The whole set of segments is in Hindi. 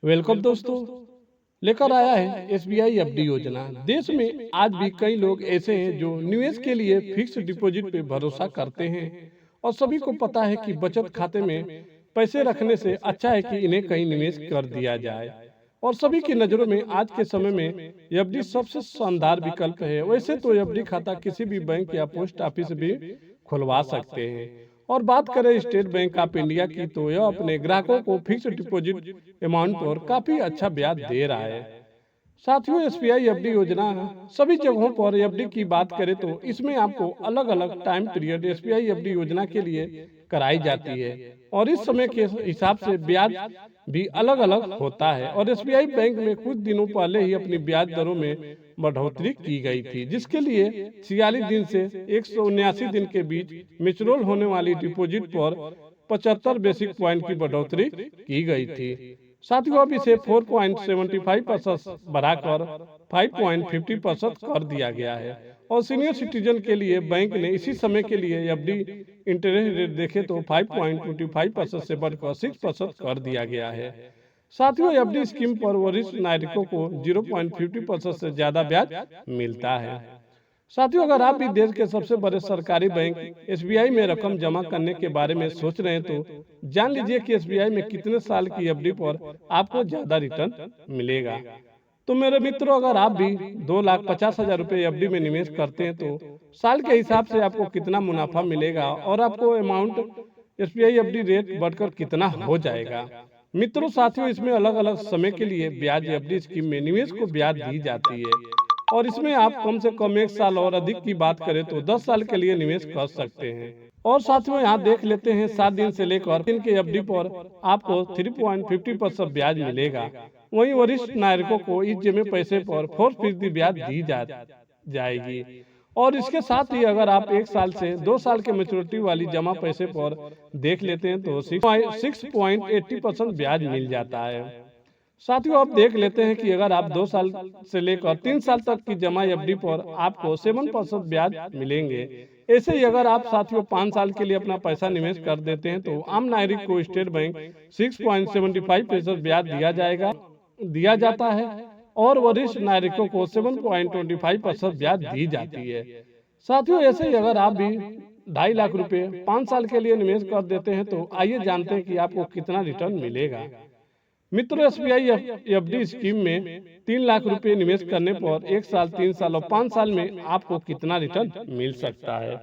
वेलकम दोस्तों। लेकर आया है एसबीआई एफडी योजना। देश में आज भी कई लोग ऐसे हैं जो निवेश के लिए फिक्स डिपॉजिट पे भरोसा करते हैं और सभी को पता है कि बचत खाते में पैसे रखने से अच्छा है कि इन्हें कहीं निवेश कर दिया जाए। और सभी की नज़रों में आज के समय में एफडी सबसे शानदार विकल्प है। वैसे तो एफडी खाता किसी भी बैंक या पोस्ट ऑफिस भी खुलवा सकते हैं। और बात करें स्टेट बैंक ऑफ इंडिया की तो यह अपने ग्राहकों को फिक्स डिपॉजिट अमाउंट पर काफी अच्छा ब्याज दे रहा है। साथियों, एसबीआई एफडी योजना सभी जगहों पर एफडी की बात करें तो इसमें आपको अलग अलग टाइम पीरियड एसबीआई एफडी योजना के लिए कराई जाती है और इस समय के हिसाब से ब्याज भी अलग अलग होता है। और एसबीआई बैंक में कुछ दिनों पहले ही अपनी ब्याज दरों में बढ़ोतरी की गई थी, जिसके लिए 46 दिन से 179 दिन के बीच मैच्योर होने वाली डिपॉजिट पर 75 बेसिक पॉइंट की बढ़ोतरी की गई थी। साथियों, अब इसे 4.75% बढ़ाकर 5.50% कर दिया गया है। और सीनियर सिटीजन के लिए बैंक ने इसी समय के लिए एफडी इंटरेस्ट रेट देखे तो 5.25% से बढ़कर 6% कर दिया गया है। साथियों, एफडी स्कीम पर वरिष्ठ नागरिकों को 0.50% से ज्यादा ब्याज मिलता है। साथियों, अगर आप भी देश के सबसे बड़े सरकारी बैंक एसबीआई में रकम जमा करने के बारे में सोच रहे हैं तो जान लीजिए कि एसबीआई में कितने साल की एफडी पर आपको ज्यादा रिटर्न मिलेगा। तो मेरे मित्रों, अगर आप भी 2,50,000 रुपए एफडी में निवेश करते हैं तो साल के हिसाब से आपको कितना मुनाफा मिलेगा और आपको अमाउंट एसबीआई एफडी रेट बढ़कर कितना हो जाएगा। मित्रों, साथियों, इसमें अलग अलग समय के लिए ब्याज एफडी स्कीम में निवेश को ब्याज दी जाती है और इसमें आप कम से कम 1 साल और अधिक की बात करें तो 10 साल के लिए निवेश कर सकते हैं। और साथियों, यहाँ देख लेते हैं 7 दिन से लेकर 3 के एफडी पर आपको 3.50% ब्याज मिलेगा। वहीं वरिष्ठ नागरिकों को इस जमे पैसे पर 4% ब्याज दी जाएगी। और इसके साथ ही अगर आप 1 साल से 2 साल के मैच्योरिटी वाली जमा पैसे पर देख लेते हैं तो 6.80% ब्याज मिल जाता है। साथियों, आप देख लेते हैं कि अगर आप 2 साल से लेकर 3 साल तक की जमा एफडी पर आपको 7% ब्याज मिलेंगे। ऐसे ही अगर आप साथियों 5 साल के लिए अपना पैसा निवेश कर देते हैं तो आम नागरिक को स्टेट बैंक 6.75% ब्याज दिया जाता है और वरिष्ठ नागरिकों को 7.25% ब्याज दी जाती है। साथियों, ऐसे ही अगर आप भी 2.5 लाख रुपए 5 साल के लिए निवेश कर देते हैं तो आइए जानते हैं कि आपको कितना रिटर्न मिलेगा। मित्रों, एसबीआई एफडी स्कीम में 3 लाख रुपए निवेश करने पर 1 साल, 3 साल और 5 साल में आपको कितना रिटर्न मिल सकता है।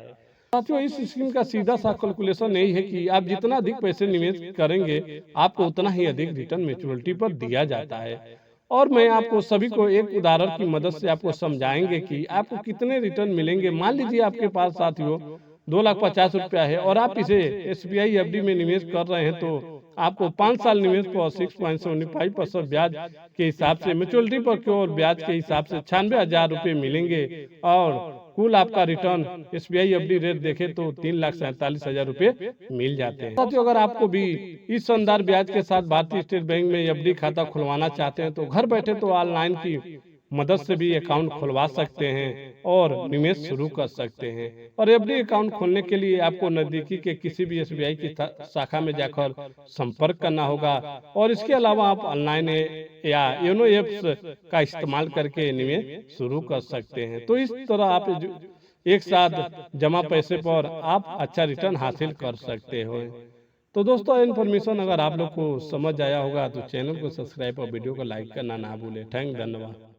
साथियों, इस स्कीम का सीधा सा कैलकुलेशन यही है कि आप जितना अधिक पैसे निवेश करेंगे आपको उतना ही अधिक रिटर्न मैच्योरिटी पर दिया जाता है। और मैं आपको सभी को एक उदाहरण की मदद से आपको समझाएंगे कि आपको कितने रिटर्न मिलेंगे। मान लीजिए आपके पास साथियों 2,50,000 रुपया है और आप इसे एसबीआई एफडी में निवेश कर रहे हैं तो आपको 5 साल निवेश पर 6.75% ब्याज के हिसाब से मैच्योरिटी पर केवल ब्याज के हिसाब से 96,000 रुपये मिलेंगे और कुल आपका रिटर्न एसबीआई एफडी रेट देखे तो 3,47,000 रुपये मिल जाते हैं। साथियों, अगर आपको भी इस शानदार ब्याज के साथ भारतीय स्टेट बैंक में एफडी खाता खुलवाना चाहते हैं तो घर बैठे तो ऑनलाइन की मदद से भी अकाउंट खुलवा सकते हैं और निवेश शुरू कर सकते हैं। और एफडी अकाउंट खोलने के लिए आपको नजदीकी के किसी भी एसबीआई की शाखा में जाकर संपर्क करना होगा और इसके अलावा आप ऑनलाइन या योनो ऐप्स का इस्तेमाल करके निवेश शुरू कर सकते हैं। तो इस तरह आप एक साथ जमा पैसे पर आप अच्छा रिटर्न हासिल कर सकते हो। तो दोस्तों, इन्फॉर्मेशन अगर आप लोग को समझ आया होगा तो चैनल को सब्सक्राइब और वीडियो को लाइक करना ना भूलें। धन्यवाद।